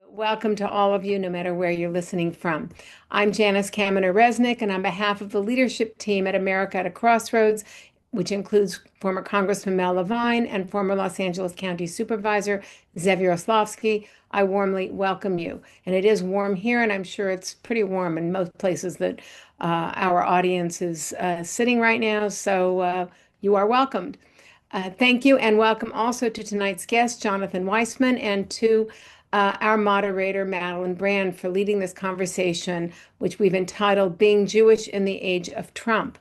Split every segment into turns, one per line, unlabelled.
Welcome to all of you, no matter where you're listening from. I'm Janice Kaminer-Resnick, and on behalf of the leadership team at America at a Crossroads, which includes former Congressman Mel Levine and former Los Angeles County Supervisor Zev Yaroslavsky, I warmly welcome you. And it is warm here, and I'm sure it's pretty warm in most places that our audience is sitting right now, so you are welcomed. Thank you, and welcome also to tonight's guest, Jonathan Weisman, and to our moderator, Madeleine Brand, for leading this conversation, which we've entitled Being Jewish in the Age of Trump.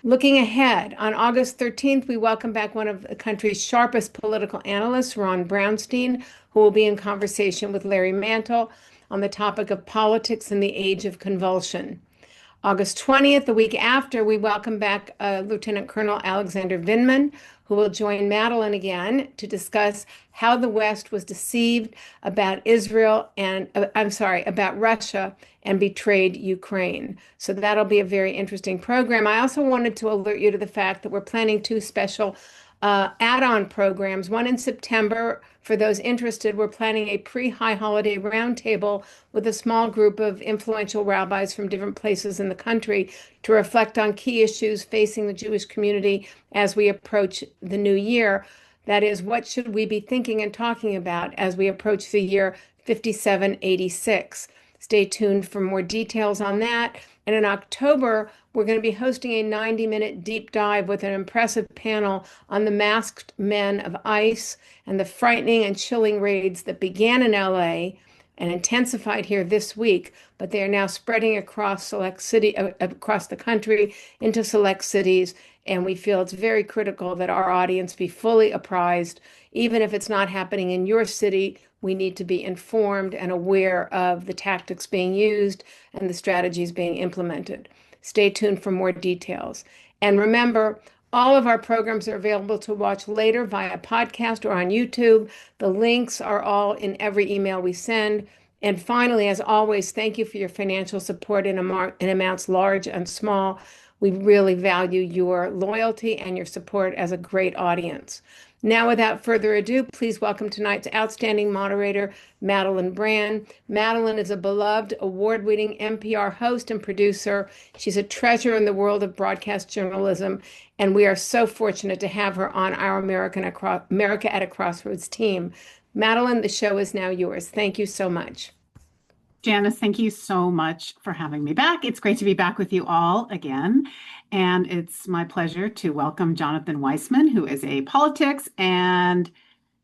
Looking ahead, on August 13th, we welcome back one of the country's sharpest political analysts, Ron Brownstein, who will be in conversation with Larry Mantle on the topic of politics in the age of convulsion. August 20th, the week after, we welcome back Lieutenant Colonel Alexander Vindman, who will join Madeleine again to discuss how the West was deceived about about Russia and betrayed Ukraine. So that'll be a very interesting program. I also wanted to alert you to the fact that we're planning two special add-on programs. One in September. For those interested, we're planning a pre-high holiday roundtable with a small group of influential rabbis from different places in the country to reflect on key issues facing the Jewish community as we approach the new year. That is, what should we be thinking and talking about as we approach the year 5786? Stay tuned for more details on that. And in October, we're going to be hosting a 90-minute deep dive with an impressive panel on the masked men of ICE and the frightening and chilling raids that began in LA and intensified here this week, but they are now spreading across across the country into select cities. And we feel it's very critical that our audience be fully apprised, even if it's not happening in your city. We need to be informed and aware of the tactics being used and the strategies being implemented. Stay tuned for more details. And remember, all of our programs are available to watch later via podcast or on YouTube. The links are all in every email we send. And finally, as always, thank you for your financial support in amounts large and small. We really value your loyalty and your support as a great audience. Now, without further ado, please welcome tonight's outstanding moderator, Madeleine Brand. Madeleine is a beloved, award-winning NPR host and producer. She's a treasure in the world of broadcast journalism, and we are so fortunate to have her on our America at a Crossroads team. Madeleine, the show is now yours. Thank you so much.
Janice, thank you so much for having me back. It's great to be back with you all again. And it's my pleasure to welcome Jonathan Weisman, who is a politics and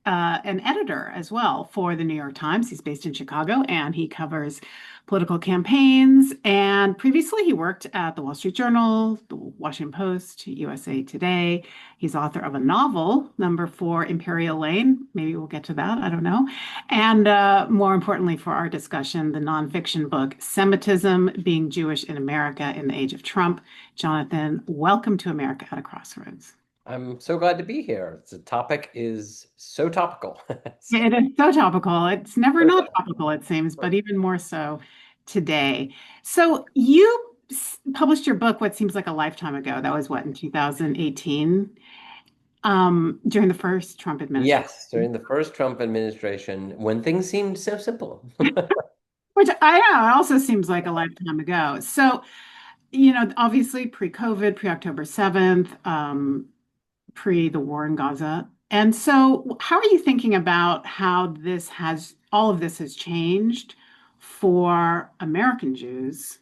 an editor as well for the New York Times. He's based in Chicago and he covers political campaigns. And previously, he worked at the Wall Street Journal, the Washington Post, USA Today. He's author of a novel, Number 4 Imperial Lane. Maybe we'll get to that. I don't know. And more importantly, for our discussion, the nonfiction book, Semitism, Being Jewish in America in the Age of Trump. Jonathan, welcome to America at a Crossroads.
I'm so glad to be here. The topic is so topical.
It is so topical. It's never not topical, it seems, but even more so today. So you published your book, what seems like a lifetime ago. That was what, in 2018, during the first Trump administration?
Yes, during the first Trump administration, when things seemed so simple.
Which I know, it also seems like a lifetime ago. So, obviously pre-COVID, pre-October 7th, pre the war in Gaza. And so, how are you thinking about how all of this has changed for American Jews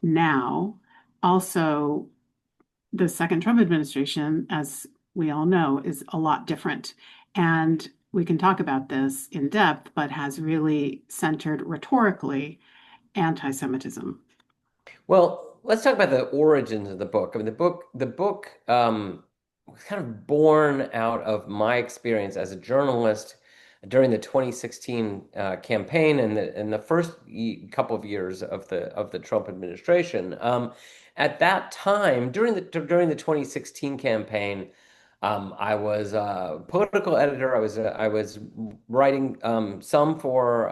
now? Also, the second Trump administration, as we all know, is a lot different. And we can talk about this in depth, but has really centered rhetorically anti-Semitism.
Well, let's talk about the origins of the book. I mean, the book was kind of born out of my experience as a journalist during the 2016 campaign and the first couple of years of the Trump administration. At that time, during the 2016 campaign, I was a political editor. I was writing some for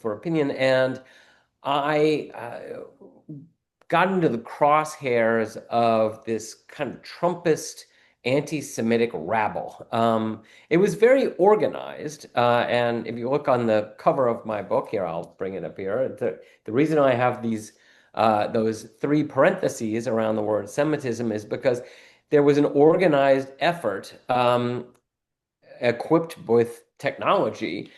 opinion, and I got into the crosshairs of this kind of Trumpist anti-Semitic rabble. It was very organized, and if you look on the cover of my book here, I'll bring it up here. The reason I have those three parentheses around the word Semitism is because there was an organized effort equipped with technology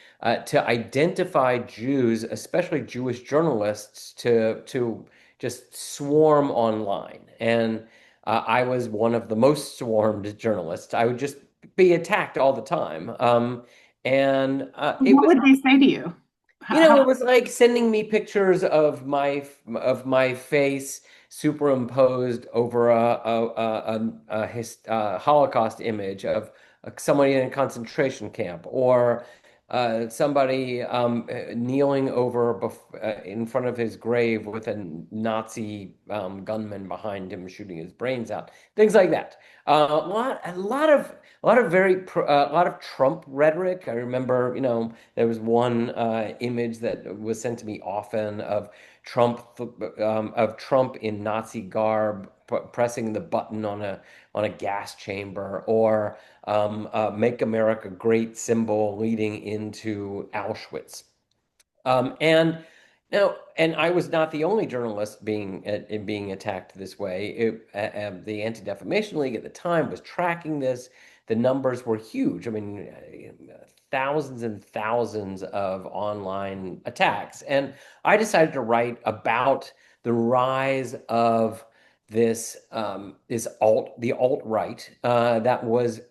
to identify Jews, especially Jewish journalists, to just swarm online. And I was one of the most swarmed journalists. I would just be attacked all the time. It
What
was,
would they say to you?
it
How,
was like sending me pictures of my face superimposed over a Holocaust image of somebody in a concentration camp, or somebody kneeling over in front of his grave with a Nazi gunman behind him shooting his brains out, things like that. A lot of Trump rhetoric. I remember, there was one image that was sent to me often of Trump in Nazi garb pressing the button on a gas chamber, or "Make America Great" symbol leading into Auschwitz. And I was not the only journalist being attacked this way. The Anti-Defamation League at the time was tracking this. The numbers were huge. I mean, thousands and thousands of online attacks. And I decided to write about the rise of the alt-right that was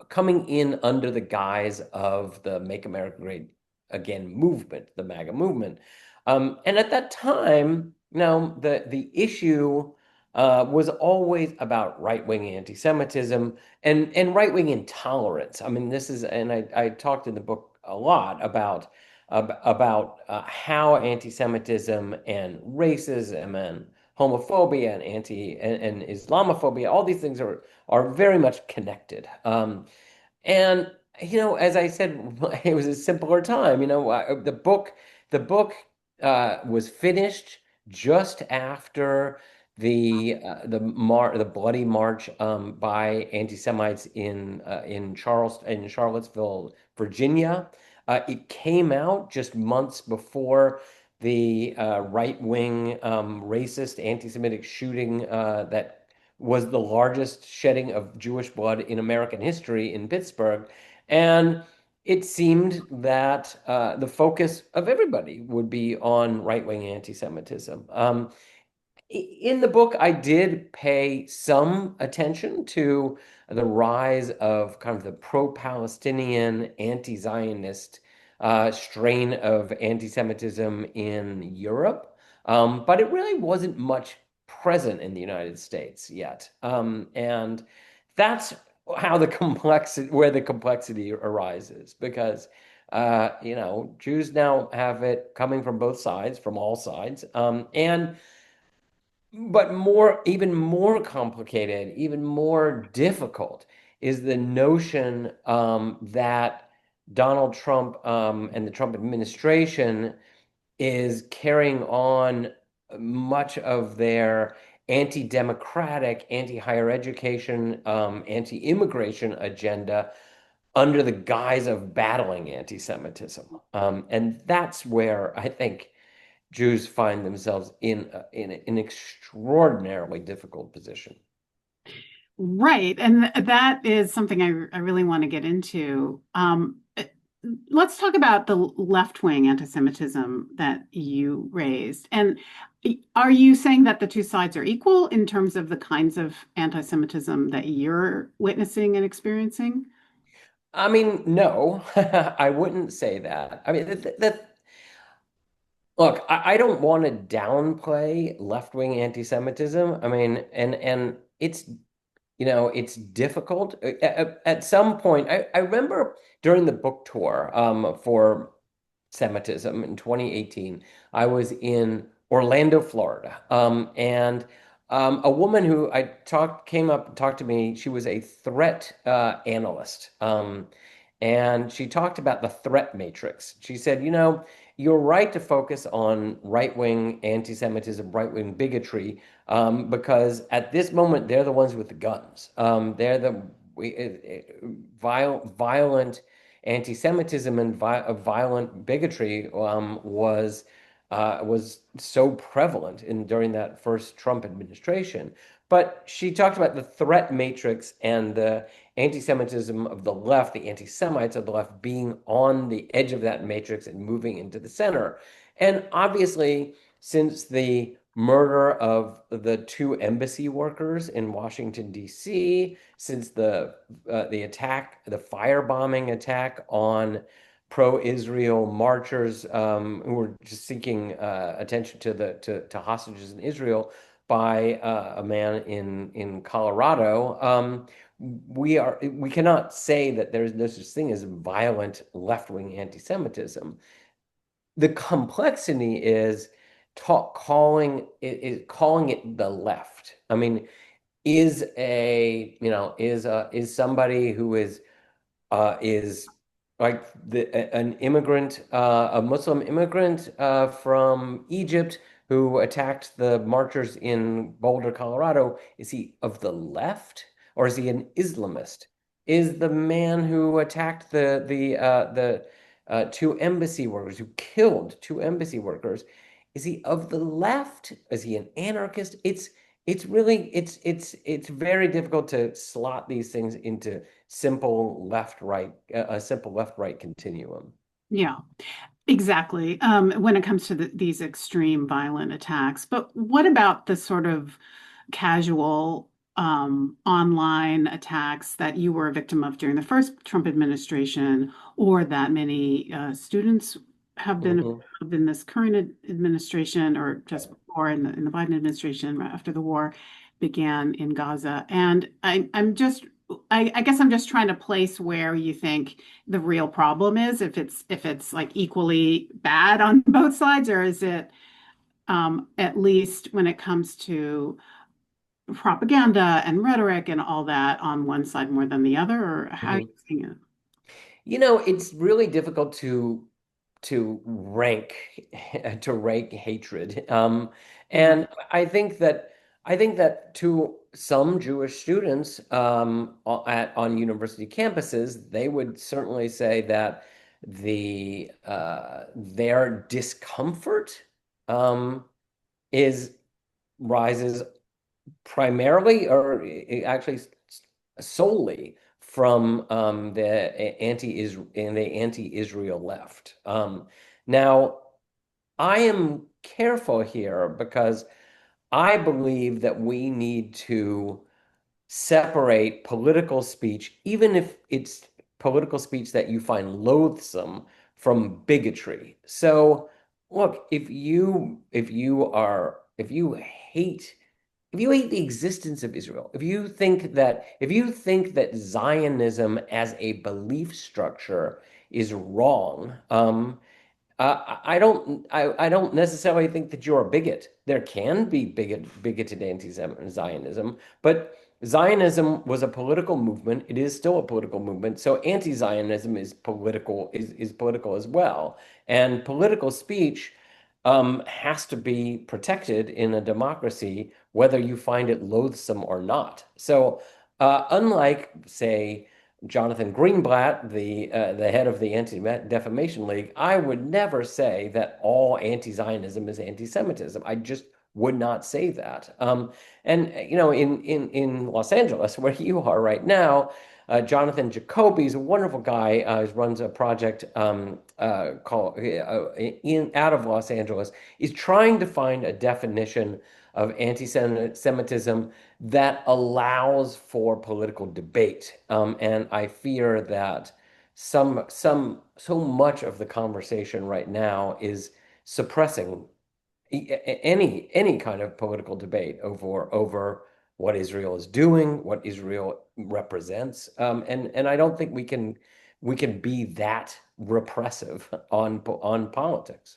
coming in under the guise of the Make America Great Again movement, the MAGA movement. And at that time, the issue was always about right-wing anti-Semitism and right-wing intolerance. I mean, and I talked in the book a lot about how anti-Semitism and racism and homophobia and Islamophobia, all these things are very much connected. And as I said, it was a simpler time. The book was finished just after the bloody march by anti-Semites in Charlottesville, Virginia. It came out just months before the right-wing racist anti-Semitic shooting that was the largest shedding of Jewish blood in American history in Pittsburgh. And it seemed that the focus of everybody would be on right-wing anti-Semitism. In the book, I did pay some attention to the rise of kind of the pro-Palestinian, anti-Zionist strain of anti-Semitism in Europe, but it really wasn't much present in the United States yet. And that's where the complexity arises, because Jews now have it coming from both sides, from all sides, but even more complicated, even more difficult is the notion that Donald Trump and the Trump administration is carrying on much of their anti-democratic, anti-higher education, anti-immigration agenda under the guise of battling anti-Semitism. And that's where I think Jews find themselves in an extraordinarily difficult position.
right. And that is something I really want to get into. Let's talk about the left-wing anti-Semitism that you raised. And are you saying that the two sides are equal in terms of the kinds of anti-Semitism that you're witnessing and experiencing?
I mean, no, I wouldn't say that. I mean, look, I don't want to downplay left-wing anti-Semitism. I mean, and it's difficult. At some point, I remember during the book tour for Semitism in 2018, I was in Orlando, Florida, and a woman who I talked came up and talked to me. She was a threat analyst, and she talked about the threat matrix. She said, you're right to focus on right-wing anti-Semitism, right-wing bigotry, because at this moment they're the ones with the guns. They're the violent anti-Semitism and violent bigotry was so prevalent during that first Trump administration. But she talked about the threat matrix and the anti-Semitism of the left, the anti-Semites of the left being on the edge of that matrix and moving into the center. And obviously, since the murder of the two embassy workers in Washington, D.C., since the attack, the firebombing attack on pro-Israel marchers who were just seeking attention to hostages in Israel by a man in Colorado. We cannot say that there's no such thing as violent left-wing anti-Semitism. The complexity is calling it the left. I mean, is somebody who is like an immigrant, a Muslim immigrant from Egypt who attacked the marchers in Boulder, Colorado, is he of the left or is he an Islamist? Is the man who attacked the two embassy workers, who killed two embassy workers, is he of the left? Is he an anarchist? It's very difficult to slot these things into a simple left-right continuum.
Yeah, exactly. When it comes to these extreme violent attacks. But what about the sort of casual online attacks that you were a victim of during the first Trump administration, or that many students have been
Mhm.
involved in this current administration, or just before in the Biden administration, right after the war began in Gaza? And I guess I'm just trying to place where you think the real problem is, if it's like equally bad on both sides, or is it at least when it comes to propaganda and rhetoric and all that on one side more than the other, or how are you
Mhm.
seeing it?
It's really difficult to rank to rank hatred.
Yeah.
And I think that to some Jewish students on university campuses, they would certainly say that their discomfort um, is rises primarily or actually solely from the anti-Israel left. Now, I am careful here because I believe that we need to separate political speech, even if it's political speech that you find loathsome, from bigotry. So, look, if you hate the existence of Israel, if you think that Zionism as a belief structure is wrong, I don't necessarily think that you're a bigot. There can be bigoted anti-Zionism, but Zionism was a political movement. It is still a political movement. So anti-Zionism is political as well. And political speech has to be protected in a democracy, whether you find it loathsome or not. So unlike, say, Jonathan Greenblatt, the head of the Anti-Defamation League, I would never say that all anti-Zionism is anti-Semitism. I just would not say that. And in Los Angeles, where you are right now, Jonathan Jacoby is a wonderful guy. He runs a project called in out of Los Angeles. Is trying to find a definition of anti-Semitism that allows for political debate. And I fear that so much of the conversation right now is suppressing any kind of political debate over what Israel is doing, what Israel represents, and I don't think we can be that repressive on politics.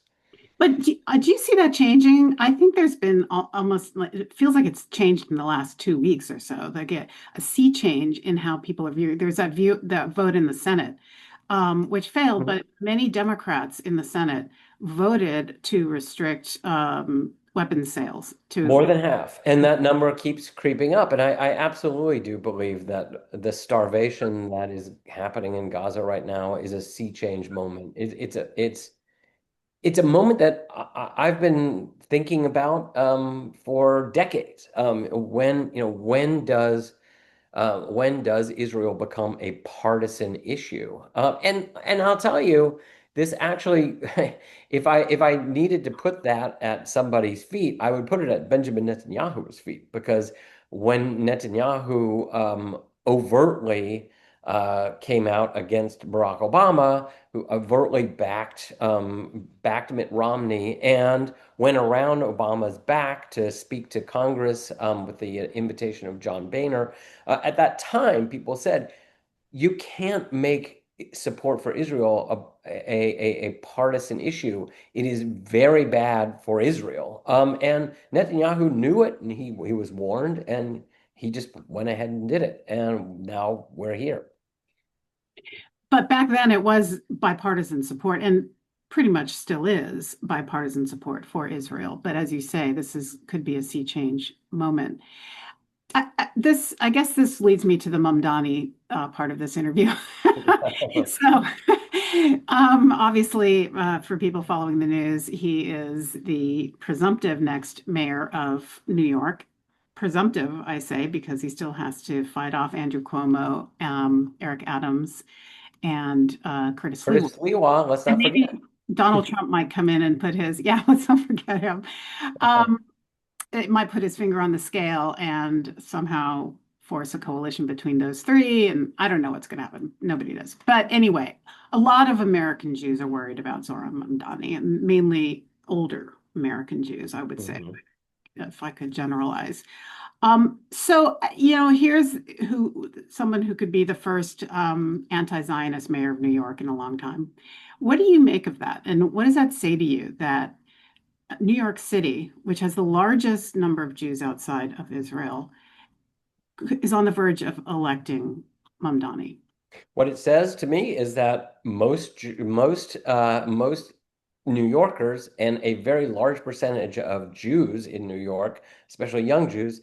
But do you see that changing? I think there's been almost like, it feels like it's changed in the last 2 weeks or so. Like a sea change in how people are viewed. There's that vote in the Senate, which failed,
Mhm.
but many Democrats in the Senate voted to restrict weapons sales to
More
Israel.
than half. And that number keeps creeping up. And I absolutely do believe that the starvation that is happening in Gaza right now is a sea change moment. It's a moment that I've been thinking about for decades. When does Israel become a partisan issue? And I'll tell you, this actually, if I needed to put that at somebody's feet, I would put it at Benjamin Netanyahu's feet because when Netanyahu overtly came out against Barack Obama, who overtly backed Mitt Romney, and went around Obama's back to speak to Congress with the invitation of John Boehner. At that time, people said you can't make support for Israel a partisan issue. It is very bad for Israel. And Netanyahu knew it, and he was warned, and he just went ahead and did it. And now we're here.
But back then it was bipartisan support and pretty much still is bipartisan support for Israel. But as you say, could be a sea change moment. I guess this leads me to the Mamdani part of this interview. So, obviously, for people following the news, he is the presumptive next mayor of New York. Presumptive, I say, because he still has to fight off Andrew Cuomo, Eric Adams, and Curtis Lewa.
Curtis Lewa, let's
And
not forget.
maybe Donald Trump might come in and put his, yeah, let's not forget him. Um, it might put his finger on the scale and somehow force a coalition between those three. And I don't know what's going to happen. Nobody does. But anyway, a lot of American Jews are worried about Zohran Mamdani, and mainly older American Jews, I would say,
Mhm.
if I could generalize. So, here's someone who could be the first anti-Zionist mayor of New York in a long time. What do you make of that? And what does that say to you that New York City, which has the largest number of Jews outside of Israel, is on the verge of electing Mamdani?
What it says to me is that most New Yorkers and a very large percentage of Jews in New York, especially young Jews,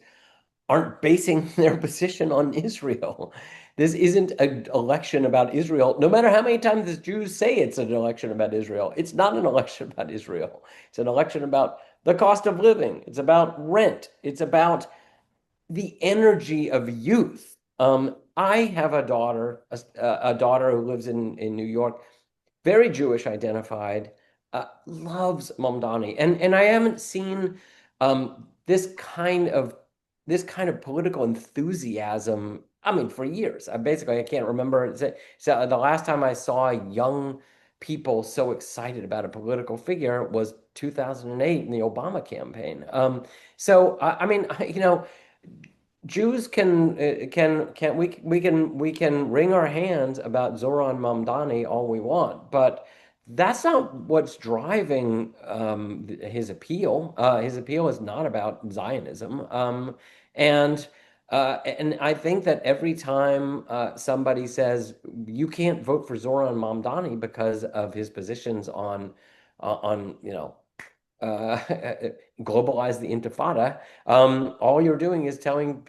aren't basing their position on Israel. This isn't an election about Israel. No matter how many times the Jews say it's an election about Israel, it's not an election about Israel. It's an election about the cost of living. It's about rent. It's about the energy of youth. I have a daughter who lives in New York, very Jewish identified, loves Mamdani, and I haven't seen this kind of political enthusiasm. I mean, for years. I can't remember. So the last time I saw young people so excited about a political figure was 2008 in the Obama campaign. So I mean, Jews can we can wring our hands about Zoran Mamdani all we want, but that's not what's driving his appeal. His appeal is not about Zionism, and I think that every time somebody says you can't vote for Zoran Mamdani because of his positions on uh, globalize the intifada, all you're doing is telling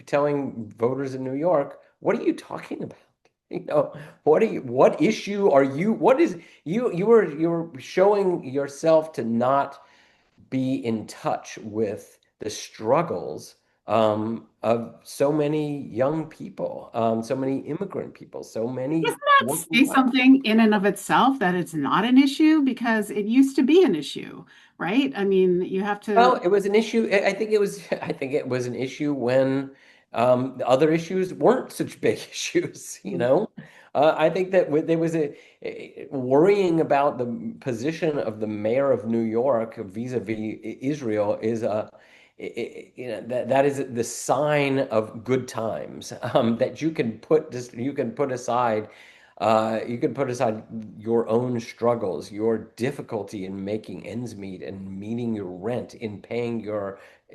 voters in New York, what are you talking about? What issue are you, what is, you're showing yourself to not be in touch with the struggles of so many young people, so many immigrant people, so many
Doesn't that
working
say
class.
something in and of itself that it's not an issue? Because it used to be an issue, right? I mean, you have to.
Well, it was an issue. I think it was. I think it was an issue when the other issues weren't such big issues. I think that there was a worrying about the position of the mayor of New York vis-a-vis Israel is that is the sign of good times. That you can put aside your own struggles, your difficulty in making ends meet and meeting your rent, in paying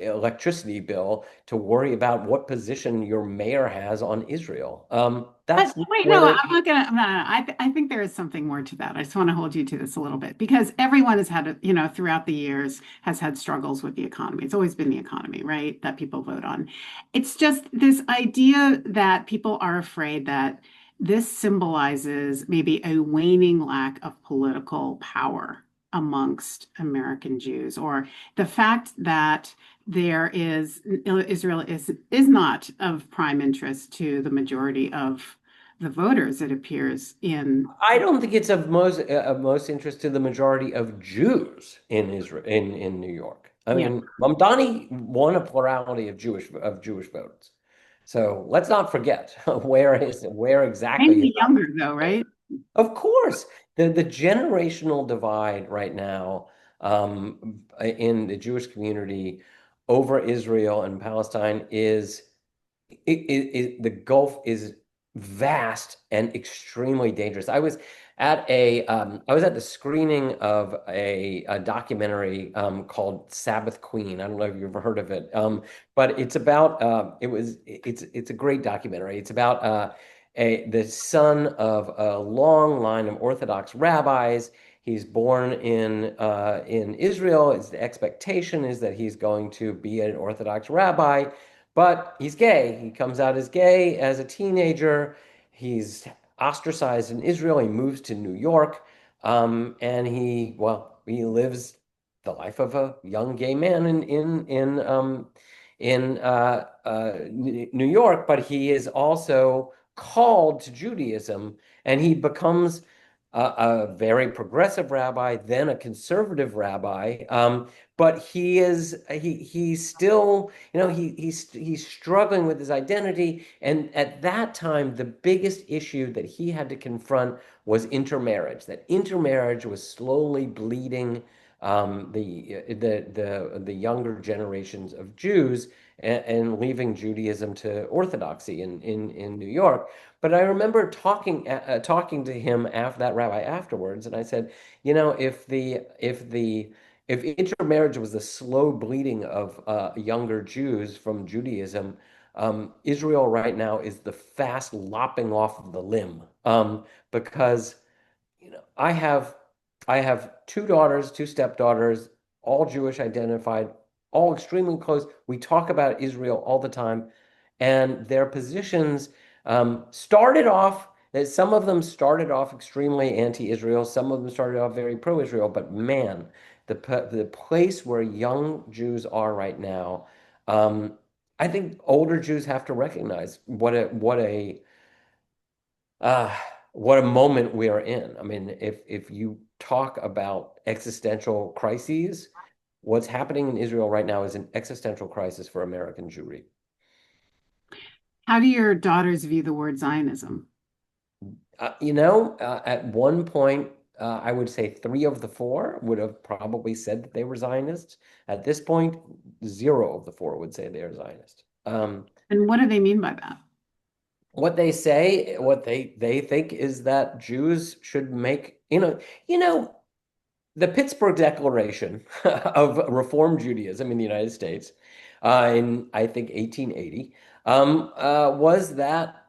electricity bill to worry about what position your mayor has on Israel.
But
That's
wait, no,
where
I'm not gonna. I'm not, I think there is something more to that. I just want to hold you to this a little bit because everyone has had, throughout the years has had struggles with the economy. It's always been the economy, right? That people vote on. It's just this idea that people are afraid that this symbolizes maybe a waning lack of political power amongst American Jews, or the fact that there is Israel is not of prime interest to the majority of the voters, it appears in.
I don't think it's of most interest to the majority of Jews in Israel in New York. I
Yeah.
mean, Mamdani won a plurality of Jewish votes. So let's not forget where exactly his
Mainly younger though, right?
of course, the generational divide right now in the Jewish community over Israel and Palestine is the gulf is vast and extremely dangerous. I was at the screening of a documentary called Sabbath Queen. I don't know if you've ever heard of it, but it's about it's a great documentary. It's about the son of a long line of Orthodox rabbis. He's born in Israel. The expectation is that he's going to be an Orthodox rabbi, but he's gay. He comes out as gay as a teenager. He's ostracized in Israel. He moves to New York, and he lives the life of a young gay man in New York. But he is also called to Judaism, and he becomes a very progressive rabbi, then a conservative rabbi. But he's still, he's struggling with his identity. And at that time, the biggest issue that he had to confront was intermarriage. That intermarriage was slowly bleeding the younger generations of Jews and leaving Judaism to Orthodoxy in New York. But I remember talking to him after that rabbi afterwards, and I said, if intermarriage was the slow bleeding of younger Jews from Judaism, Israel right now is the fast lopping off of the limb. Because I have two daughters, two stepdaughters, all Jewish identified, all extremely close. We talk about Israel all the time, and their positions started off. That some of them started off extremely anti-Israel, some of them started off very pro-Israel. But man, the place where young Jews are right now, um, I think older Jews have to recognize uh, what a moment we are in. I mean, if you talk about existential crises, what's happening in Israel right now is an existential crisis for American Jewry.
How do your daughters view the word Zionism?
At one point, I would say three of the four would have probably said that they were Zionists. At this point, zero of the four would say they are Zionist.
And what do they mean by that?
What they think is that Jews should make, the Pittsburgh Declaration of Reform Judaism in the United States in, I think, 1880 was that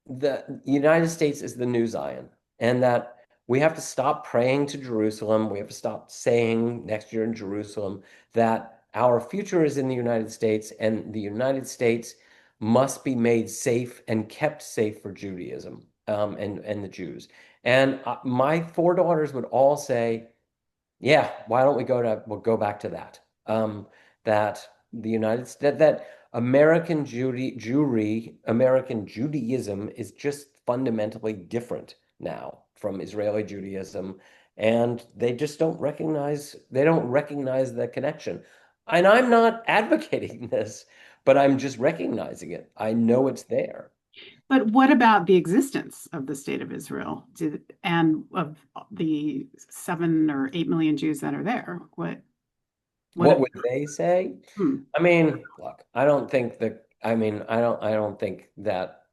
the United States is the new Zion, and that we have to stop praying to Jerusalem. We have to stop saying next year in Jerusalem, that our future is in the United States, and the United States must be made safe and kept safe for Judaism, and the Jews. And my four daughters would all say, yeah, why don't we'll go back to that. That the United States, that American Judaism is just fundamentally different now from Israeli Judaism, and they don't recognize the connection. And I'm not advocating this, but I'm just recognizing it. I know it's there.
But what about the existence of the state of Israel and of the 7 or 8 million Jews that are there? What
What
if,
would they say?
hmm.
I mean, look, I don't think that, I don't think that,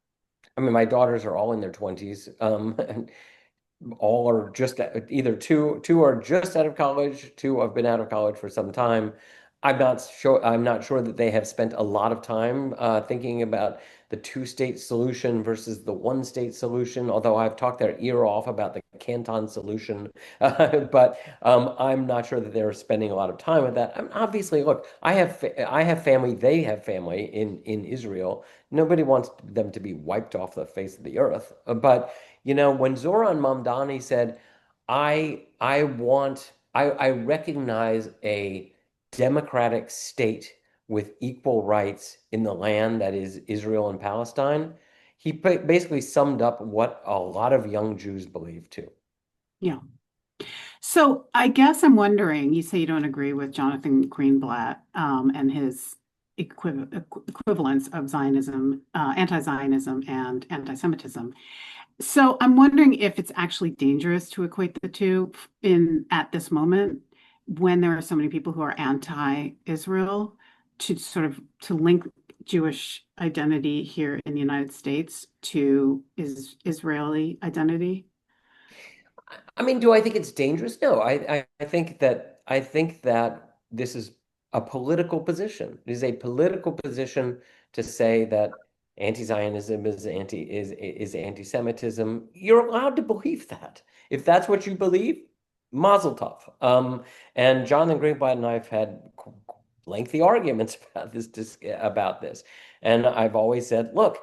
my daughters are all in their 20s, and all are just either two are just out of college, two have been out of college for some time. I'm not sure that they have spent a lot of time thinking about the two-state solution versus the one-state solution. Although I've talked their ear off about the Canton solution, but I'm not sure that they're spending a lot of time with that. I mean, obviously, look, I have family. They have family in Israel. Nobody wants them to be wiped off the face of the earth. But when Zoran Mamdani said, I recognize a democratic state with equal rights in the land that is Israel and Palestine, he basically summed up what a lot of young Jews believe too.
Yeah. So I guess I'm wondering, you say you don't agree with Jonathan Greenblatt and his equivalence of Zionism, anti-Zionism and anti-Semitism. So I'm wondering if it's actually dangerous to equate the two at this moment when there are so many people who are anti-Israel to link Jewish identity here in the United States to Israeli identity.
I mean, do I think it's dangerous? No, I think that this is a political position. It is a political position to say that anti-Zionism is anti-Semitism. You're allowed to believe that. If that's what you believe, mazel tov. And Jonathan Greenblatt and I've had lengthy arguments about this, and I've always said, look,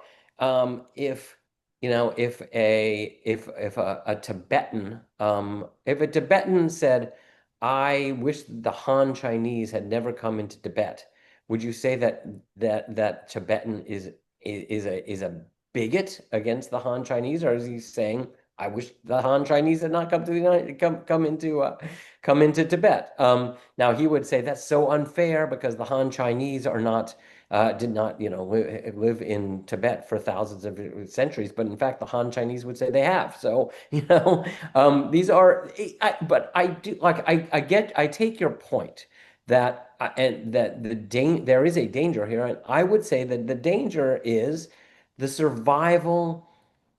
if if a Tibetan if a Tibetan said, I wish the Han Chinese had never come into Tibet, would you say that Tibetan is a bigot against the Han Chinese, or is he saying, I wish the Han Chinese had not come to the United come into Tibet? Now he would say that's so unfair because the Han Chinese are not did not, live in Tibet for thousands of centuries. But in fact, the Han Chinese would say they have. So, these are, but I do like, I take your point that, and that there is a danger here. And I would say that the danger is the survival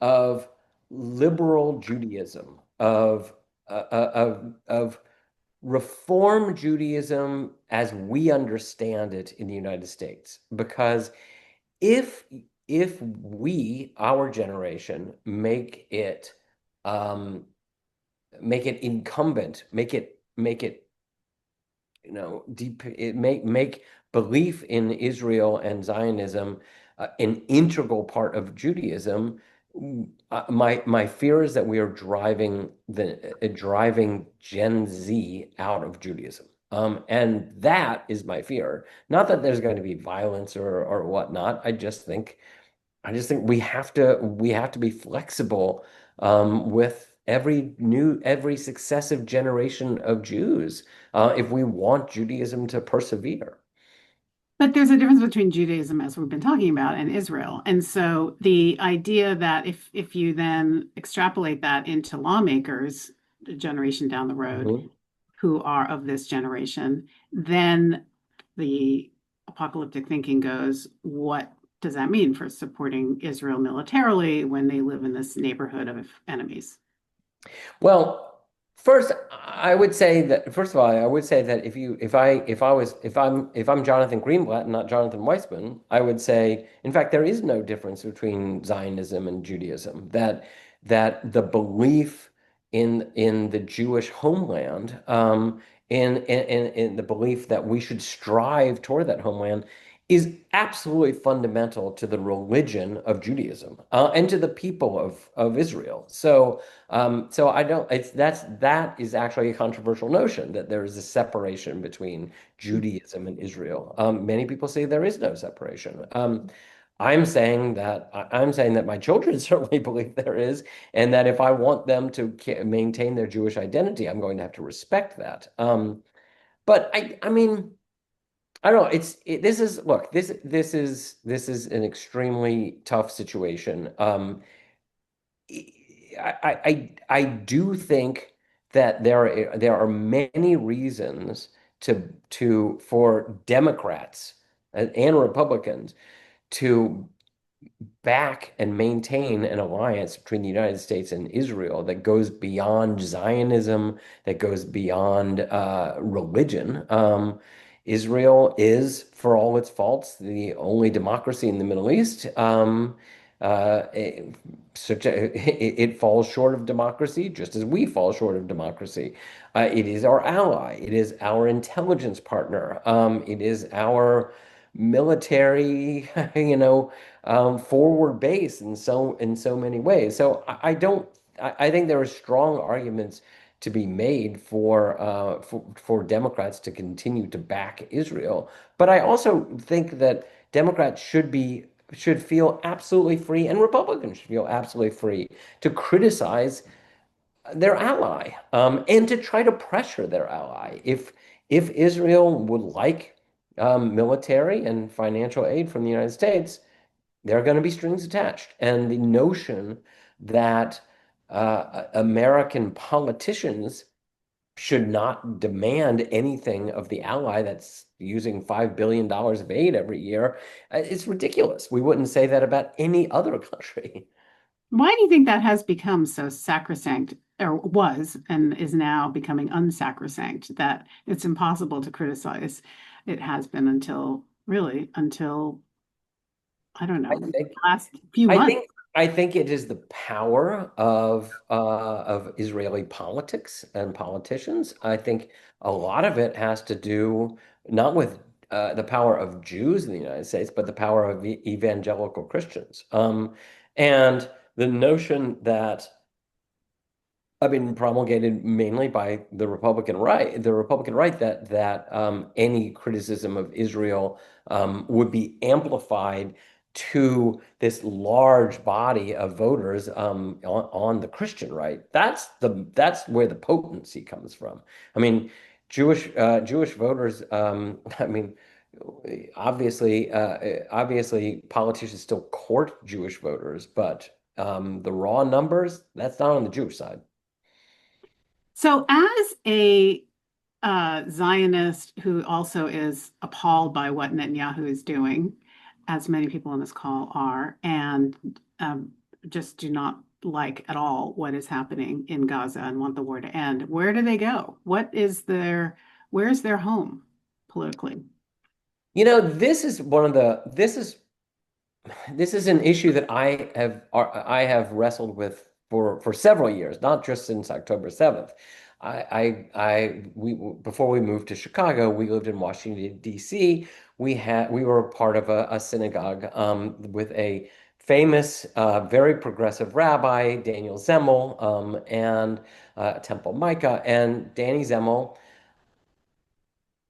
of liberal Judaism, of Reform Judaism as we understand it in the United States. Because if our generation, make it incumbent, make it deep, make belief in Israel and Zionism an integral part of Judaism, my fear is that we are driving Gen Z out of Judaism. And that is my fear. Not that there's going to be violence or whatnot. I just think we have to be flexible with every successive generation of Jews if we want Judaism to persevere.
But there's a difference between Judaism, as we've been talking about, and Israel. And so the idea that if you then extrapolate that into lawmakers, a generation down the road,
Mhm.
who are of this generation, then the apocalyptic thinking goes, what does that mean for supporting Israel militarily when they live in this neighborhood of enemies?
Well, first, I would say that first of all, I would say that if I'm Jonathan Greenblatt and not Jonathan Weisman, I would say, in fact, there is no difference between Zionism and Judaism. That the belief in the Jewish homeland, in the belief that we should strive toward that homeland, is absolutely fundamental to the religion of Judaism and to the people of Israel. So I don't. That is actually a controversial notion that there is a separation between Judaism and Israel. Many people say there is no separation. I'm saying that my children certainly believe there is, and that if I want them to maintain their Jewish identity, I'm going to have to respect that. But I mean. I don't know. This is look. This is an extremely tough situation. I do think that there are many reasons for Democrats and Republicans to back and maintain an alliance between the United States and Israel that goes beyond Zionism, that goes beyond religion. Israel is, for all its faults, the only democracy in the Middle East. It falls short of democracy, just as we fall short of democracy. It is our ally. It is our intelligence partner. It is our military, forward base in so many ways. So I don't. I think there are strong arguments to be made for Democrats to continue to back Israel. But I also think that Democrats should feel absolutely free, and Republicans should feel absolutely free to criticize their ally, and to try to pressure their ally. If Israel would like military and financial aid from the United States, there are going to be strings attached. And the notion that American politicians should not demand anything of the ally that's using $5 billion of aid every year, it's ridiculous. We wouldn't say that about any other country.
Why do you think that has become so sacrosanct, or was, and is now becoming unsacrosanct, that it's impossible to criticize? It has been until, I don't
I
know, the
think
last few
I
months.
think I think it is the power of Israeli politics and politicians. I think a lot of it has to do not with the power of Jews in the United States, but the power of evangelical Christians. And the notion that have been promulgated mainly by the Republican right, that any criticism of Israel would be amplified to this large body of voters on the Christian right. That's where the potency comes from. I mean, Jewish voters. I mean, obviously, politicians still court Jewish voters, but the raw numbers, that's not on the Jewish side.
So, as a Zionist who also is appalled by what Netanyahu is doing, as many people on this call are, and just do not like at all what is happening in Gaza and want the war to end, where do they go? Where's their home politically?
This is an issue that I have wrestled with for several years, not just since October 7th. We before we moved to Chicago, we lived in Washington, D.C. We were part of a synagogue with a famous, very progressive rabbi, Daniel Zemmel, and Temple Micah, and Danny Zemmel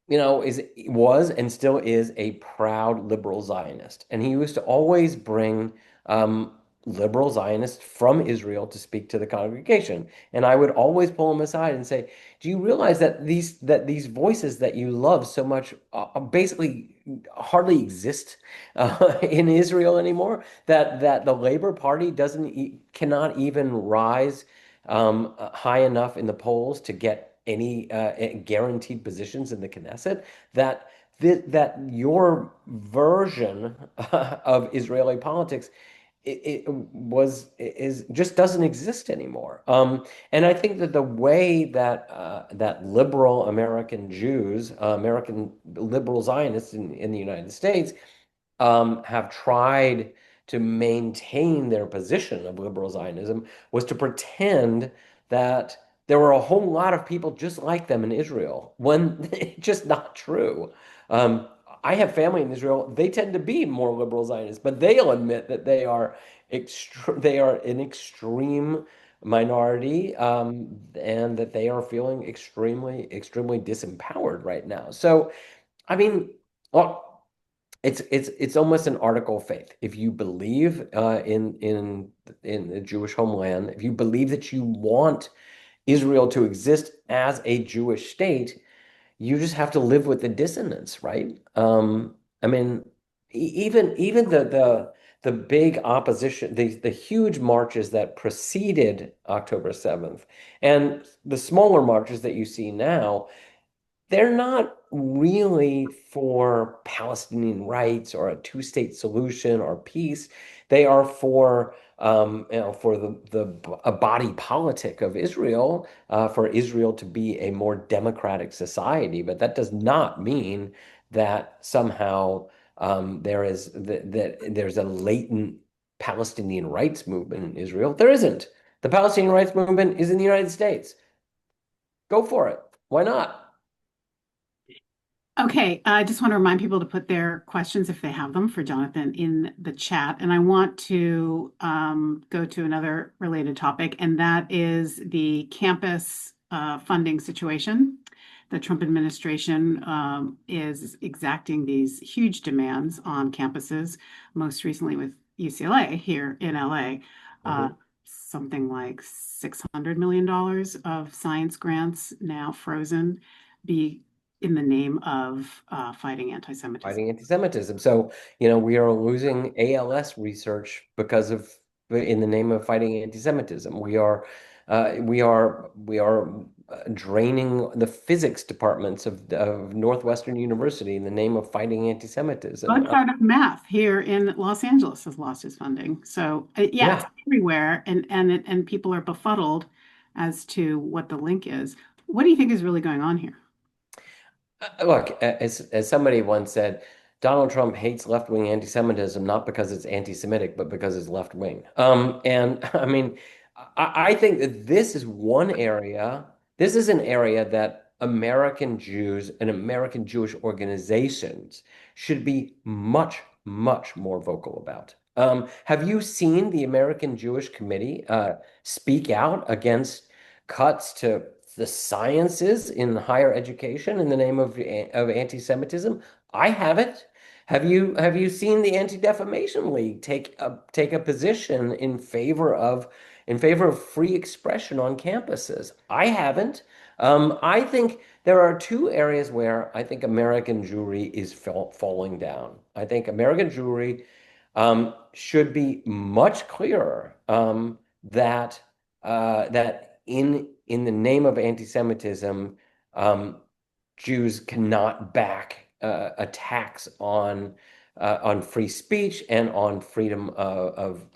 was and still is a proud liberal Zionist. And he used to always bring um, liberal Zionists from Israel to speak to the congregation. And I would always pull him aside and say, "Do you realize that these voices that you love so much basically hardly exist in Israel anymore? That the Labor Party cannot even rise high enough in the polls to get any guaranteed positions in the Knesset, that your version of Israeli politics is just doesn't exist anymore. And I think that the way that liberal American Jews, American liberal Zionists in the United States have tried to maintain their position of liberal Zionism was to pretend that there were a whole lot of people just like them in Israel, when it's just not true. Um, I have family in Israel. They tend to be more liberal Zionists, but they'll admit that they are an extreme minority, and that they are feeling extremely disempowered right now. So, I mean, well, it's almost an article of faith. If you believe in the Jewish homeland, if you believe that you want Israel to exist as a Jewish state, you just have to live with the dissonance, right? I mean, even the big opposition, the huge marches that preceded October 7th, and the smaller marches that you see now, they're not really for Palestinian rights or a two-state solution or peace. They are for for a body politic of Israel, for Israel to be a more democratic society. But that does not mean that somehow that there's a latent Palestinian rights movement in Israel. There isn't. The Palestinian rights movement is in the United States. Go for it. Why not?
Okay, I just want to remind people to put their questions, if they have them, for Jonathan in the chat. And I want to go to another related topic, and that is the campus funding situation. The Trump administration is exacting these huge demands on campuses, most recently with UCLA here in LA. Uh,
Mhm.
Something like $600 million of science grants now frozen. Be in the name of fighting anti-Semitism.
Fighting anti-Semitism. So, we are losing ALS research because of in the name of fighting anti-Semitism. We are draining the physics departments of Northwestern University in the name of fighting anti-Semitism.
Both part of math here in Los Angeles has lost its funding. So yeah, it's
Yeah.
everywhere, and people are befuddled as to what the link is. What do you think is really going on here?
Look, as somebody once said, Donald Trump hates left-wing anti-Semitism not because it's anti-Semitic, but because it's left-wing. And I mean, I think that this is one area. This is an area that American Jews and American Jewish organizations should be much, much more vocal about. Have you seen the American Jewish Committee speak out against cuts to the sciences in higher education in the name of anti-Semitism? I haven't. Have you seen the Anti-Defamation League take a position in favor of free expression on campuses? I haven't. I think there are two areas where I think American Jewry is falling down. I think American Jewry should be much clearer that in the name of anti-Semitism, Jews cannot back attacks on free speech and on freedom of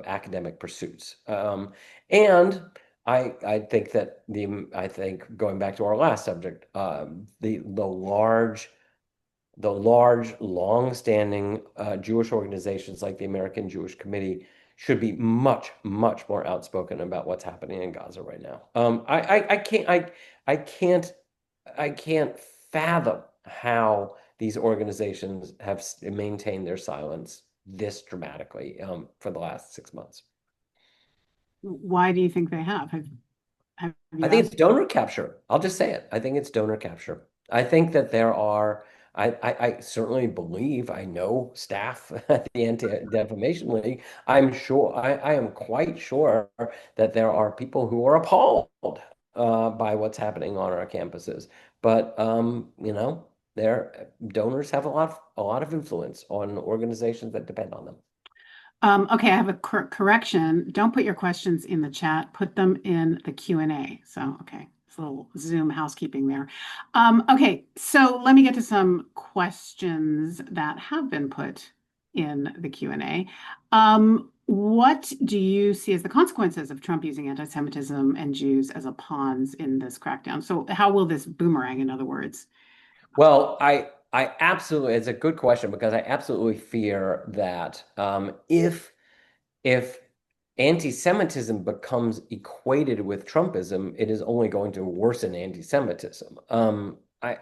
academic pursuits. And I think going back to our last subject, the large, long-standing Jewish organizations like the American Jewish Committee should be much, much more outspoken about what's happening in Gaza right now. I can't fathom how these organizations have maintained their silence this dramatically for the last 6 months.
Why do you think they have
I
you
think
asked?
it's donor capture. I'll just say it. I think it's donor capture. I think that there are, I certainly believe, I know staff at the Anti-Defamation League. I am quite sure that there are people who are appalled by what's happening on our campuses. But, their donors have a lot of influence on organizations that depend on them.
Okay, I have a correction. Don't put your questions in the chat. Put them in the Q&A. So, okay, it's a little Zoom housekeeping there. Okay, so let me get to some questions that have been put in the Q&A. What do you see as the consequences of Trump using anti-Semitism and Jews as a pawns in this crackdown? So, how will this boomerang, in other words?
Well, I absolutely, it's a good question because I absolutely fear that if anti-Semitism becomes equated with Trumpism, it is only going to worsen anti-Semitism. I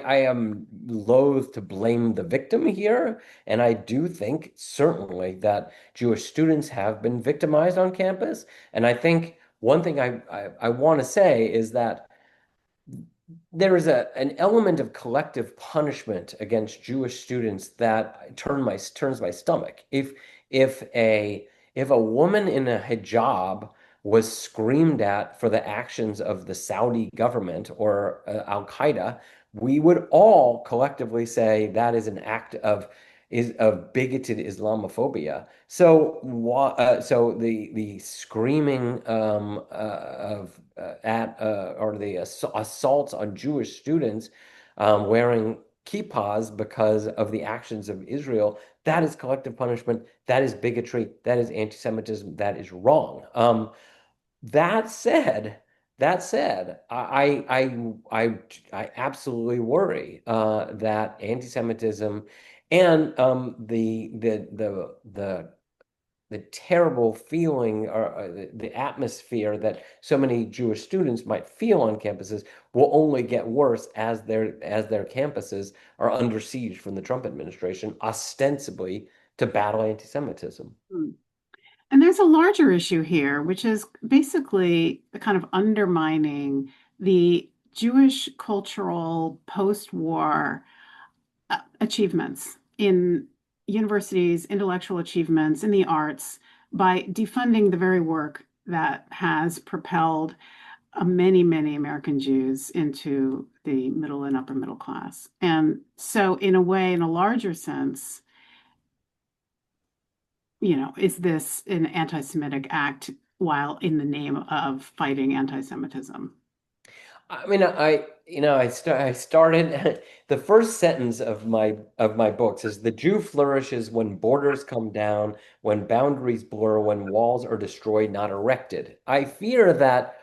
am loath to blame the victim here, and I do think certainly that Jewish students have been victimized on campus. And I think one thing I want to say is that there is an element of collective punishment against Jewish students that turns my stomach. If a if a woman in a hijab was screamed at for the actions of the Saudi government or Al Qaeda, we would all collectively say that is an act of is of bigoted Islamophobia. So the screaming of at or the assaults on Jewish students wearing kippahs because of the actions of Israel, that is collective punishment. That is bigotry. That is anti-Semitism. That is wrong. That said, that said, I absolutely worry that anti-Semitism and the terrible feeling or the atmosphere that so many Jewish students might feel on campuses will only get worse as their campuses are under siege from the Trump administration, ostensibly to battle anti-Semitism.
Hmm. And there's a larger issue here, which is basically the kind of undermining the Jewish cultural post-war achievements in universities, intellectual achievements in the arts by defunding the very work that has propelled many, many American Jews into the middle and upper middle class. And so, in a way, in a larger sense, is this an anti-Semitic act while in the name of fighting anti-Semitism?
I mean, I started the first sentence of my books is the Jew flourishes when borders come down, when boundaries blur, when walls are destroyed, not erected. I fear that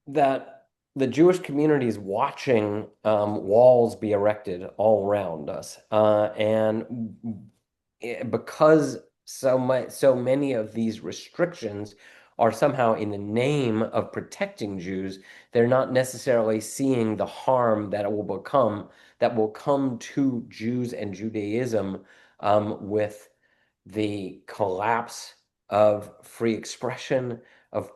the Jewish community is watching walls be erected all around us, and because so many of these restrictions are somehow in the name of protecting Jews, they're not necessarily seeing the harm that will come to Jews and Judaism with the collapse of free expression, of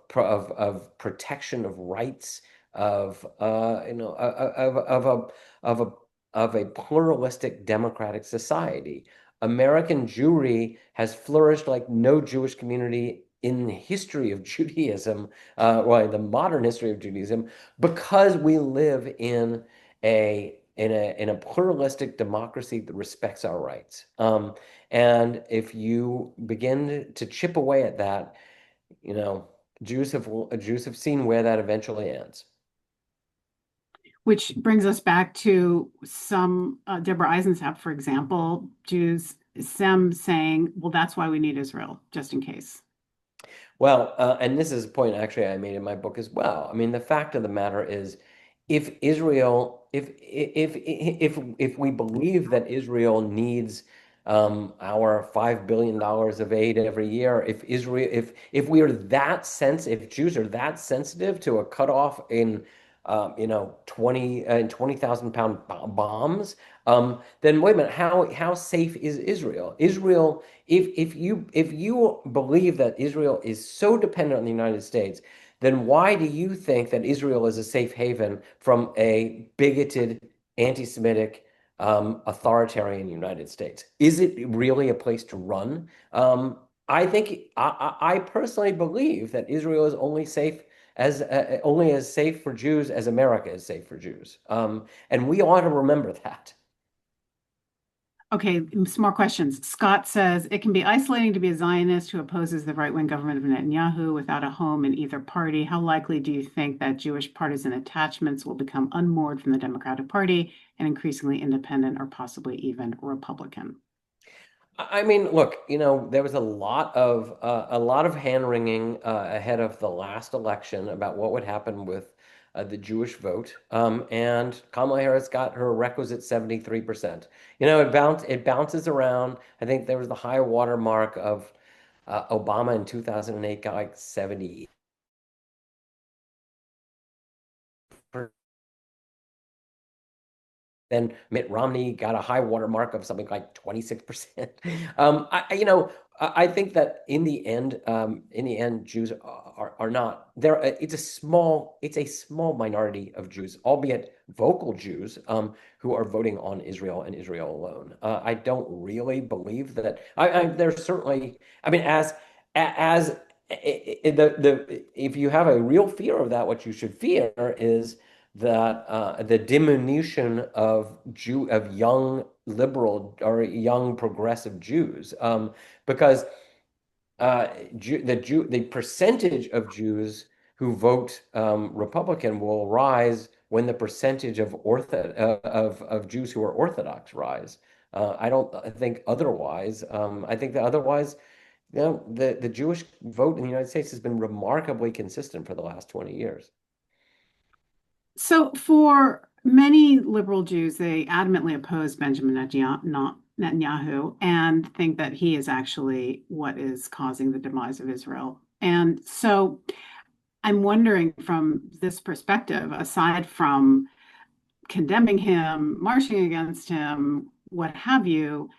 protection of rights, of of a of a pluralistic democratic society. American Jewry has flourished like no Jewish community in the history of Judaism, well, in the modern history of Judaism, because we live in a pluralistic democracy that respects our rights. And if you begin to chip away at that, you know, Jews have seen where that eventually ends.
Which brings us back to some Deborah Eisenstadt, for example, Jews, some saying, well, that's why we need Israel, just in case.
Well, and this is a point actually I made in my book as well. I mean, the fact of the matter is, if we believe that Israel needs our $5 billion of aid every year, if we are if Jews are that sensitive to a cutoff in 20,000 pound bombs, then wait a minute, how safe is Israel? Israel, if you believe that Israel is so dependent on the United States, then why do you think that Israel is a safe haven from a bigoted, anti-Semitic, authoritarian United States? Is it really a place to run? I think I personally believe that Israel is only as safe for Jews as America is safe for Jews, and we ought to remember that.
Okay, some more questions. Scott says it can be isolating to be a Zionist who opposes the right-wing government of Netanyahu without a home in either party. How likely do you think that Jewish partisan attachments will become unmoored from the Democratic Party and increasingly independent or possibly even Republican?
I mean, look, there was a lot of hand-wringing ahead of the last election about what would happen with the Jewish vote, and Kamala Harris got her requisite 73%. It bounces around. I think there was the high water mark of Obama in 2008 got like 70. Then Mitt Romney got a high water mark of something like 26%. I think that in the end, Jews are not there. It's a small minority of Jews, albeit vocal Jews, who are voting on Israel and Israel alone. I don't really believe that. There's certainly, I mean, if you have a real fear of that, what you should fear is that the diminution of young liberal or young progressive Jews, because the percentage of Jews who vote Republican will rise when the percentage of Jews who are Orthodox rise. I don't think otherwise. I think that otherwise, the Jewish vote in the United States has been remarkably consistent for the last 20 years.
So for many liberal Jews, they adamantly oppose Benjamin Netanyahu and think that he is actually what is causing the demise of Israel. And so I'm wondering from this perspective, aside from condemning him, marching against him, what have you,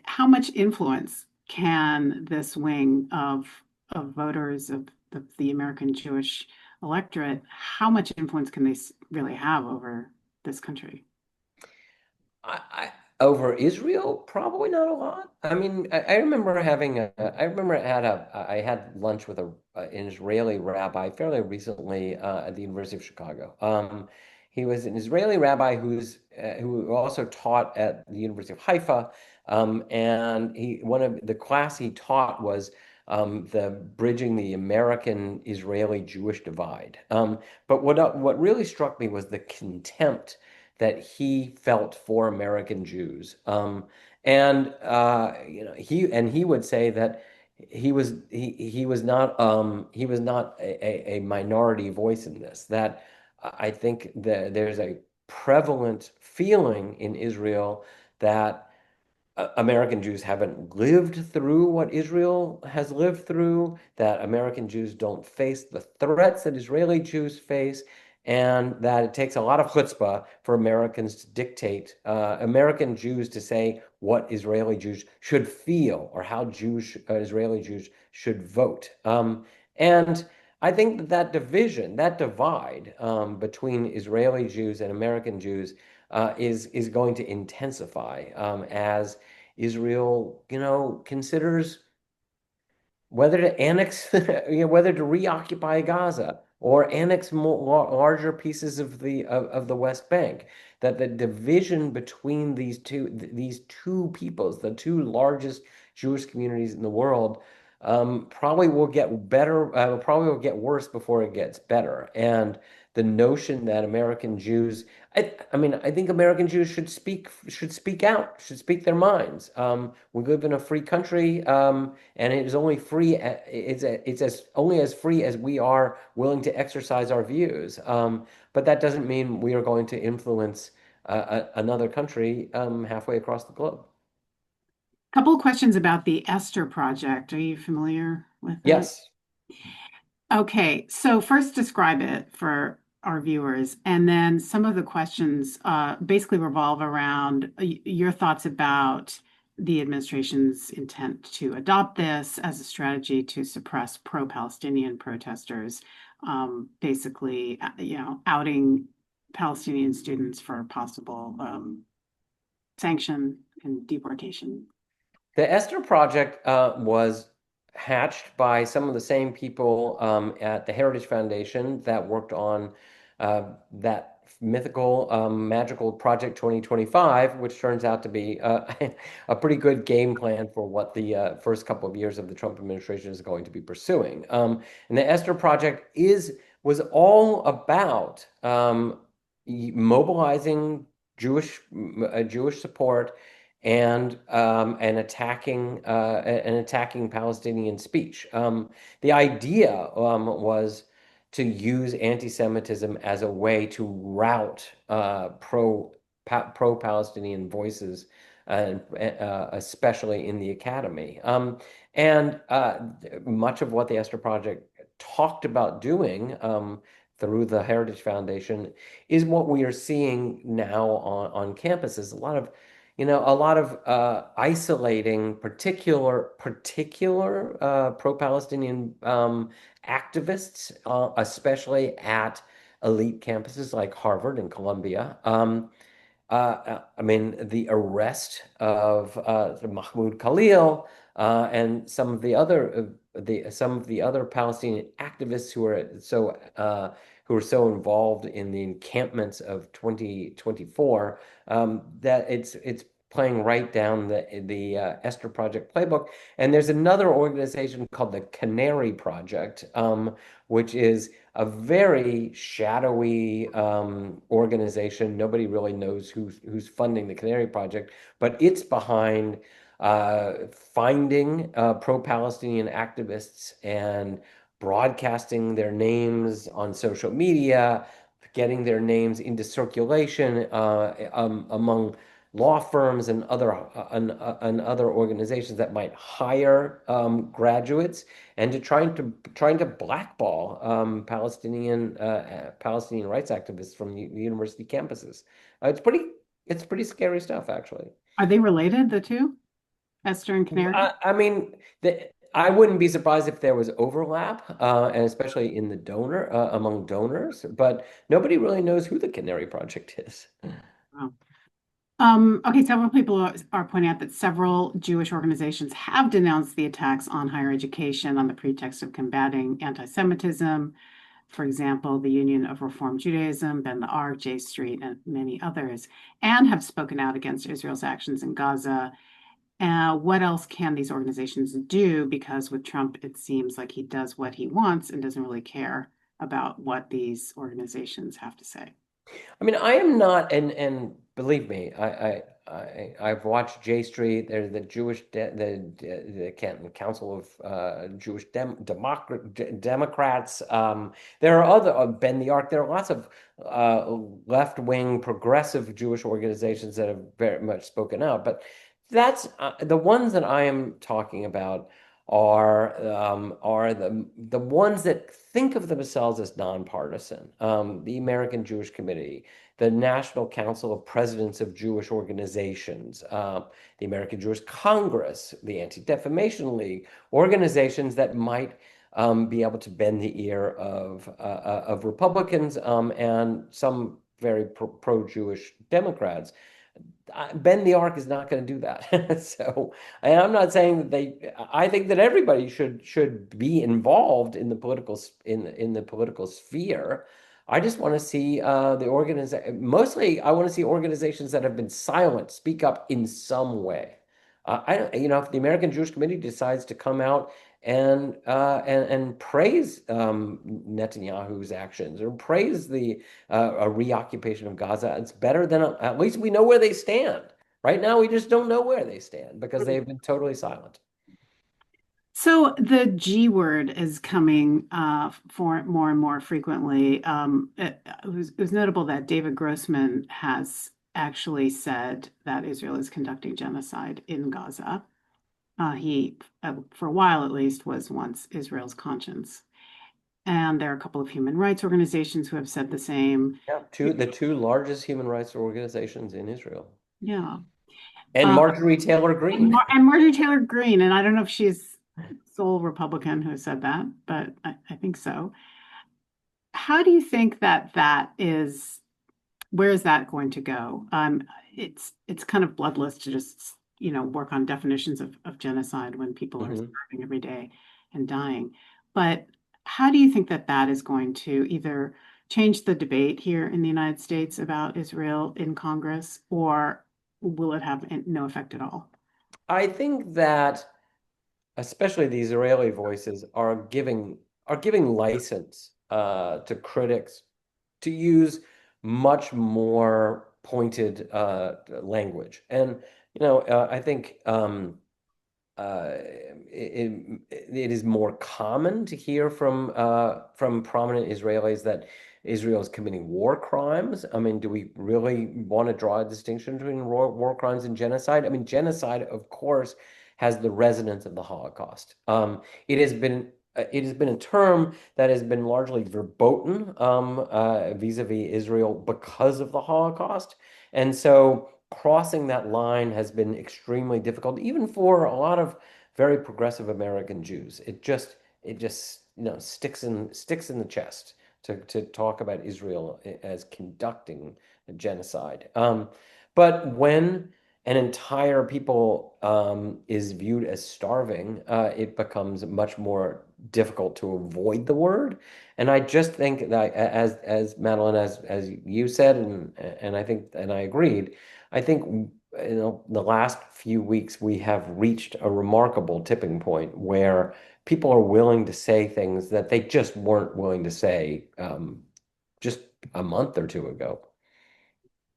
how much influence can this wing of voters of the American Jewish electorate, how much influence can they really have over this country?
I, Over Israel, probably not a lot. I mean, I remember I remember I had lunch with an Israeli rabbi fairly recently at the University of Chicago. He was an Israeli rabbi who also taught at the University of Haifa, and one of the class he taught was the bridging the American Israeli Jewish divide. But what really struck me was the contempt that he felt for American Jews. He would say that he was not a minority voice in this. That I think that there's a prevalent feeling in Israel that American Jews haven't lived through what Israel has lived through, that American Jews don't face the threats that Israeli Jews face, and that it takes a lot of chutzpah for Americans to dictate, American Jews to say what Israeli Jews should feel or how Israeli Jews should vote. And I think that division, that divide between Israeli Jews and American Jews is going to intensify as Israel, considers whether to annex, whether to reoccupy Gaza or annex larger pieces of the West Bank. That the division between these two peoples, the two largest Jewish communities in the world, probably will get better, probably will get worse before it gets better. And the notion that American Jews, I mean, I think American Jews should speak out, should speak their minds. We live in a free country, and it is only free. It's as only as free as we are willing to exercise our views. But that doesn't mean we are going to influence another country halfway across the globe.
Couple of questions about the Esther Project. Are you familiar with that?
Yes.
Okay, so first describe it for our viewers, and then some of the questions basically revolve around your thoughts about the administration's intent to adopt this as a strategy to suppress pro-Palestinian protesters, basically, outing Palestinian students for possible sanction and deportation.
The Esther Project was hatched by some of the same people at the Heritage Foundation that worked on that mythical, magical Project 2025, which turns out to be a pretty good game plan for what the first couple of years of the Trump administration is going to be pursuing. And the Esther Project was all about mobilizing Jewish support and attacking Palestinian speech. The idea was to use anti-Semitism as a way to rout pro-Palestinian voices, especially in the academy. And much of what the Esther Project talked about doing through the Heritage Foundation is what we are seeing now on campuses. A lot of isolating particular pro-Palestinian activists, especially at elite campuses like Harvard and Columbia. I mean, the arrest of Mahmoud Khalil and some of the other Palestinian activists who are so involved in the encampments of 2024 that it's playing right down the Esther Project playbook. And there's another organization called the Canary Project, which is a very shadowy organization. Nobody really knows who's funding the Canary Project, but it's behind finding pro-Palestinian activists and broadcasting their names on social media, getting their names into circulation among law firms and other organizations that might hire graduates, and to trying to blackball Palestinian rights activists from the university campuses. It's pretty scary stuff, actually.
Are they related, the two, Esther and Canary?
I mean, I wouldn't be surprised if there was overlap, and especially in the among donors, but nobody really knows who the Canary Project is.
Wow. Okay, several people are pointing out that several Jewish organizations have denounced the attacks on higher education on the pretext of combating anti-Semitism. For example, the Union of Reform Judaism, Ben the Ark, J Street, and many others, and have spoken out against Israel's actions in Gaza. What else can these organizations do? Because with Trump, it seems like he does what he wants and doesn't really care about what these organizations have to say.
I mean, I am not, and believe me, I've watched J Street. There's the the Council of Jewish Democrats. There are other Ben the Ark. There are lots of left-wing progressive Jewish organizations that have very much spoken out. But that's the ones that I am talking about are the ones that think of themselves as nonpartisan. The American Jewish Committee, the National Council of Presidents of Jewish Organizations, the American Jewish Congress, the Anti-Defamation League, organizations that might be able to bend the ear of Republicans and some very pro-Jewish Democrats. Ben the Ark is not going to do that. So, and I'm not saying that I think that everybody should be involved in the political sphere. I just want to see the organization. Mostly, I want to see organizations that have been silent speak up in some way. I don't, if the American Jewish Committee decides to come out and praise Netanyahu's actions or praise the a reoccupation of Gaza, it's better than at least we know where they stand. Right now, we just don't know where they stand because they've been totally silent.
So the G word is coming for more and more frequently. It was notable that David Grossman has actually said that Israel is conducting genocide in Gaza. He, for a while at least, was once Israel's conscience. And there are a couple of human rights organizations who have said the same.
Yeah, the two largest human rights organizations in Israel.
Yeah.
And Marjorie Taylor Greene.
And Marjorie Taylor Greene. And I don't know if she's sole Republican who said that, but I think so. How do you think that is, where is that going to go? It's kind of bloodless to just, work on definitions of genocide when people are starving every day and dying. But how do you think that is going to either change the debate here in the United States about Israel in Congress, or will it have no effect at all?
I think that especially the Israeli voices are giving license to critics to use much more pointed language, and I think it is more common to hear from prominent Israelis that Israel is committing war crimes. I mean, do we really want to draw a distinction between war crimes and genocide? I mean, genocide, of course, has the resonance of the Holocaust. It has been a term that has been largely verboten vis-a-vis Israel because of the Holocaust, and so crossing that line has been extremely difficult, even for a lot of very progressive American Jews. It just sticks in the chest to talk about Israel as conducting a genocide. But when an entire people is viewed as starving, it becomes much more difficult to avoid the word. And I just think that as Madeline, as you said, and I think and I agreed, I think the last few weeks we have reached a remarkable tipping point where people are willing to say things that they just weren't willing to say just a month or two ago.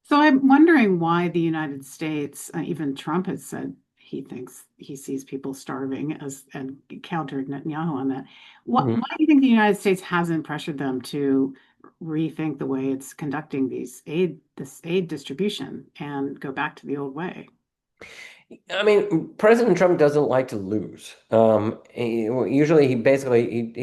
So I'm wondering why the United States, even Trump has said he thinks he sees people starving as and countered Netanyahu on that. Why do you think the United States hasn't pressured them to rethink the way it's conducting this aid distribution and go back to the old way?
I mean, President Trump doesn't like to lose. Usually, he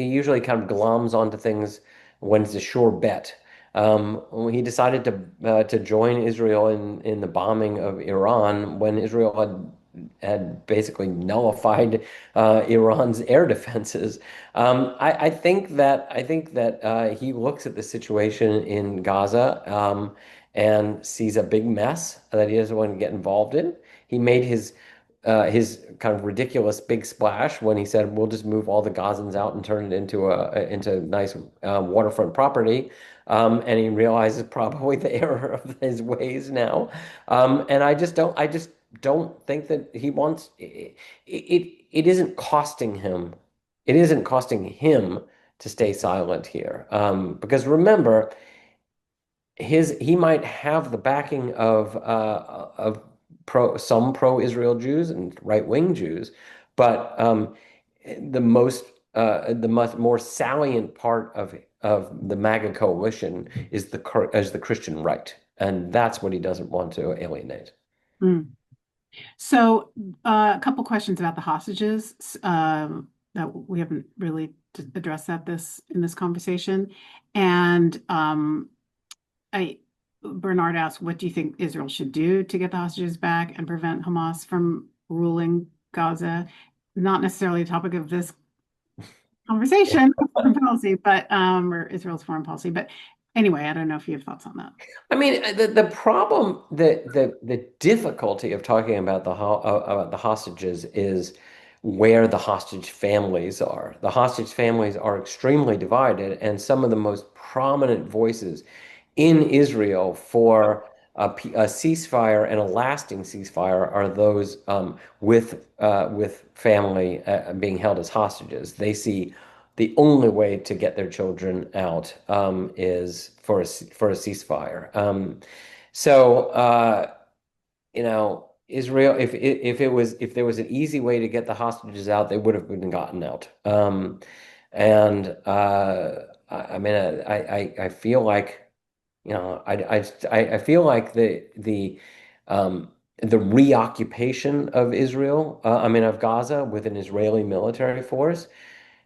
usually kind of gloms onto things when it's a sure bet. When he decided to join Israel in the bombing of Iran when Israel had basically nullified Iran's air defenses. I think that he looks at the situation in Gaza and sees a big mess that he doesn't want to get involved in. He made his kind of ridiculous big splash when he said, "We'll just move all the Gazans out and turn it into nice waterfront property." And he realizes probably the error of his ways now. And I just don't think that he wants it isn't costing him. It isn't costing him to stay silent here. Because remember, he might have the backing of some pro-Israel Jews and right-wing Jews, but the much more salient part of the MAGA coalition is the Christian right, and that's what he doesn't want to alienate.
Hmm. So, a couple questions about the hostages that we haven't really addressed that this in this conversation, and I Bernard asked, "What do you think Israel should do to get the hostages back and prevent Hamas from ruling Gaza?" Not necessarily a topic of this conversation, foreign policy, but or Israel's foreign policy, but anyway, I don't know if you have thoughts on that.
I mean, the problem, the difficulty of talking about the hostages is where the hostage families are. The hostage families are extremely divided, and some of the most prominent voices in Israel for a ceasefire and a lasting ceasefire are those with family being held as hostages. They see the only way to get their children out is for a ceasefire. So Israel, if there was an easy way to get the hostages out, they would have been gotten out. And I mean, I feel like I feel like the reoccupation of Israel, of Gaza with an Israeli military force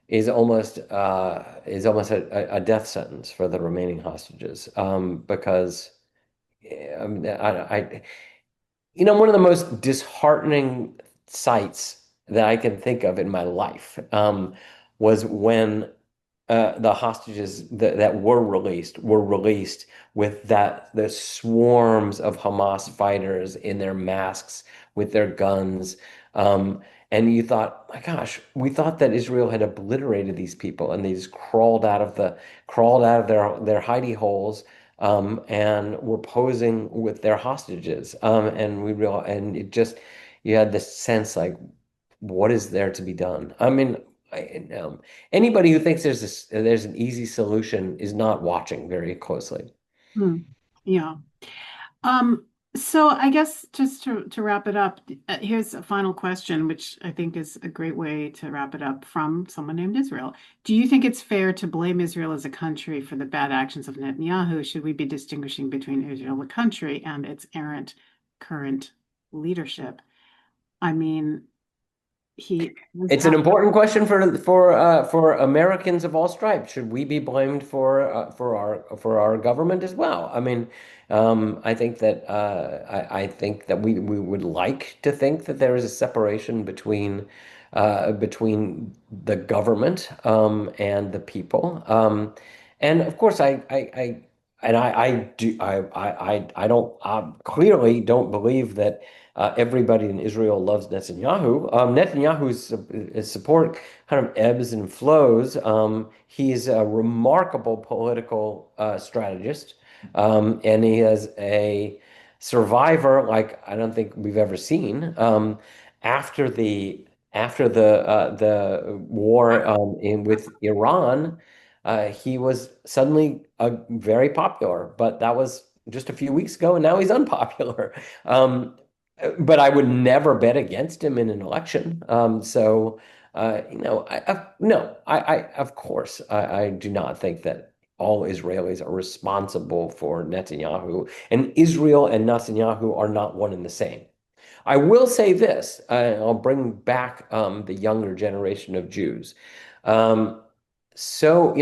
is almost a death sentence for the remaining hostages because one of the most disheartening sights that I can think of in my life was when the hostages that were released with the swarms of Hamas fighters in their masks with their guns. And you thought, my gosh, we thought that Israel had obliterated these people and they just crawled out of their hidey holes and were posing with their hostages. And you had this sense like, what is there to be done? I mean, anybody who thinks there's an easy solution is not watching very closely.
Hmm. Yeah. So I guess just to wrap it up, here's a final question, which I think is a great way to wrap it up from someone named Israel. Do you think it's fair to blame Israel as a country for the bad actions of Netanyahu? Should we be distinguishing between Israel, the country, and its errant current leadership? I mean, he was
It's an important question for Americans of all stripes. Should we be blamed for our government as well? I mean, I think that we would like to think that there is a separation between the government and the people. And of course, and I don't clearly don't believe that everybody in Israel loves Netanyahu. Netanyahu's support kind of ebbs and flows. He's a remarkable political strategist, and he is a survivor like I don't think we've ever seen. After the war in with Iran. He was suddenly very popular, but that was just a few weeks ago, and now he's unpopular. Um, but I would never bet against him in an election. No, of course, I do not think that all Israelis are responsible for Netanyahu, and Israel and Netanyahu are not one and the same. I will say this, I'll bring back the younger generation of Jews. Um, so,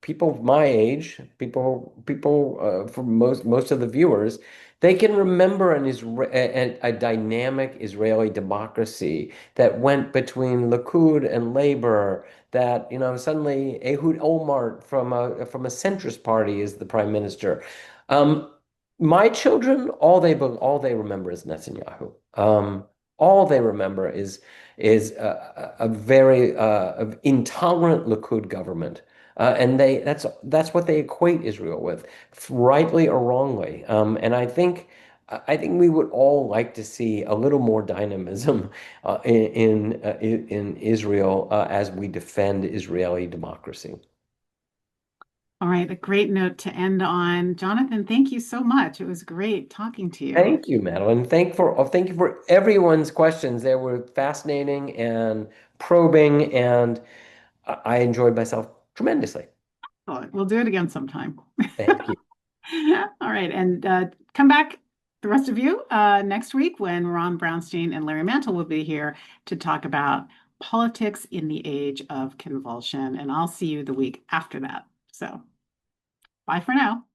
people of my age, for most of the viewers, they can remember a dynamic Israeli democracy that went between Likud and Labor. That suddenly Ehud Olmert from a centrist party is the prime minister. Um, my children, all they remember is Netanyahu. All they remember is a very intolerant Likud government, and that's what they equate Israel with, rightly or wrongly. And I think we would all like to see a little more dynamism in Israel as we defend Israeli democracy.
All right, a great note to end on. Jonathan, thank you so much. It was great talking to you.
Thank you, Madeline. Thank you for everyone's questions. They were fascinating and probing, and I enjoyed myself tremendously.
Oh, we'll do it again sometime.
Thank you.
All right, and come back, the rest of you, next week when Ron Brownstein and Larry Mantle will be here to talk about politics in the age of convulsion. And I'll see you the week after that. So bye for now.